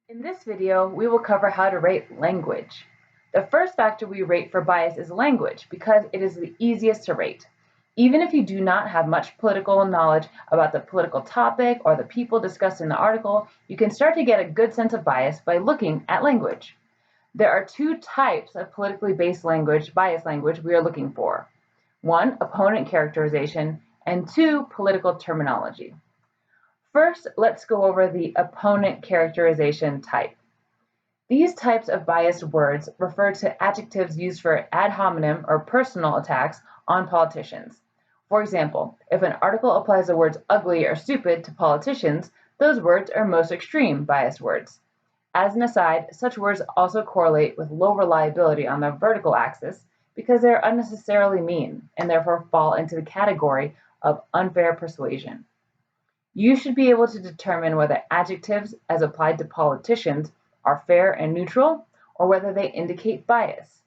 In this video, we will cover how to rate language. The first factor we rate for bias is language because it is the easiest to rate. Even if you do not have much political knowledge about the political topic or the people discussed in the article, you can start to get a good sense of bias by looking at language. There are two types of politically based language, bias language, we are looking for. One, opponent characterization, and two, political terminology. First, let's go over the opponent characterization type. These types of biased words refer to adjectives used for ad hominem or personal attacks on politicians. For example, if an article applies the words ugly or stupid to politicians, those words are most extreme biased words. As an aside, such words also correlate with low reliability on the vertical axis because they are unnecessarily mean and therefore fall into the category of unfair persuasion. You should be able to determine whether adjectives as applied to politicians are fair and neutral, or whether they indicate bias.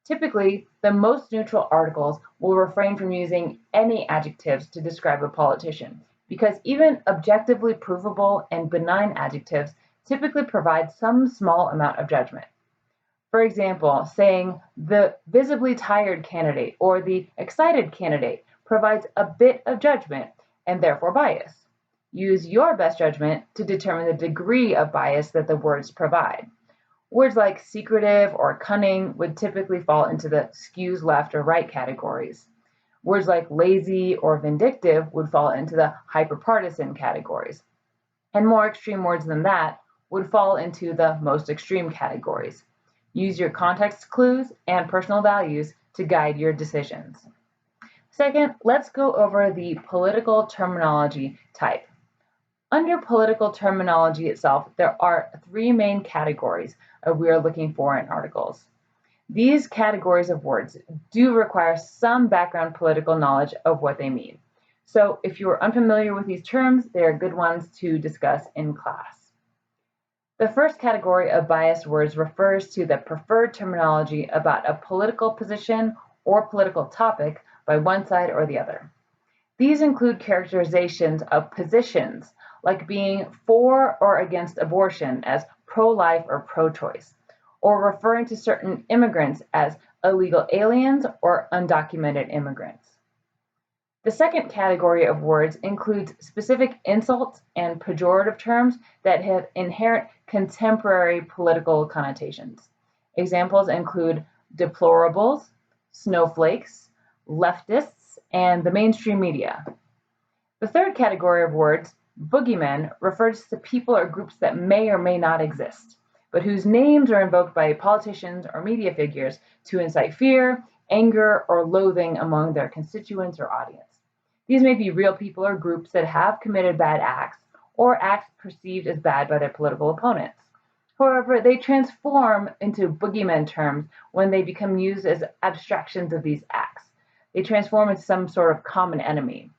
Typically, the most neutral articles will refrain from using any adjectives to describe a politician, because even objectively provable and benign adjectives typically provide some small amount of judgment. For example, saying the visibly tired candidate or the excited candidate provides a bit of judgment and therefore bias. Use your best judgment to determine the degree of bias that the words provide. Words like secretive or cunning would typically fall into the skews left or right categories. Words like lazy or vindictive would fall into the hyperpartisan categories. And more extreme words than that would fall into the most extreme categories. Use your context clues and personal values to guide your decisions. Second, let's go over the political terminology type. Under political terminology itself, there are three main categories we are looking for in articles. These categories of words do require some background political knowledge of what they mean. So if you are unfamiliar with these terms, they are good ones to discuss in class. The first category of biased words refers to the preferred terminology about a political position or political topic by one side or the other. These include characterizations of positions, like being for or against abortion as pro-life or pro-choice, or referring to certain immigrants as illegal aliens or undocumented immigrants. The second category of words includes specific insults and pejorative terms that have inherent contemporary political connotations. Examples include deplorables, snowflakes, leftists, and the mainstream media. The third category of words, boogeymen, refers to people or groups that may or may not exist, but whose names are invoked by politicians or media figures to incite fear, anger, or loathing among their constituents or audience. These may be real people or groups that have committed bad acts or acts perceived as bad by their political opponents. However, they transform into boogeyman terms when they become used as abstractions of these acts. They transform into some sort of common enemy.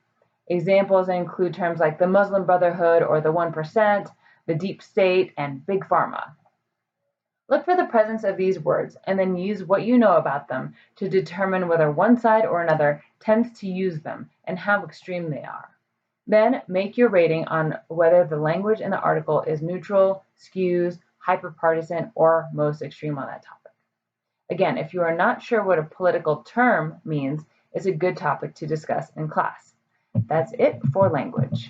Examples include terms like the Muslim Brotherhood or the 1%, the deep state, and big pharma. Look for the presence of these words and then use what you know about them to determine whether one side or another tends to use them and how extreme they are. Then make your rating on whether the language in the article is neutral, skews, hyperpartisan, or most extreme on that topic. Again, if you are not sure what a political term means, it's a good topic to discuss in class. That's it for language.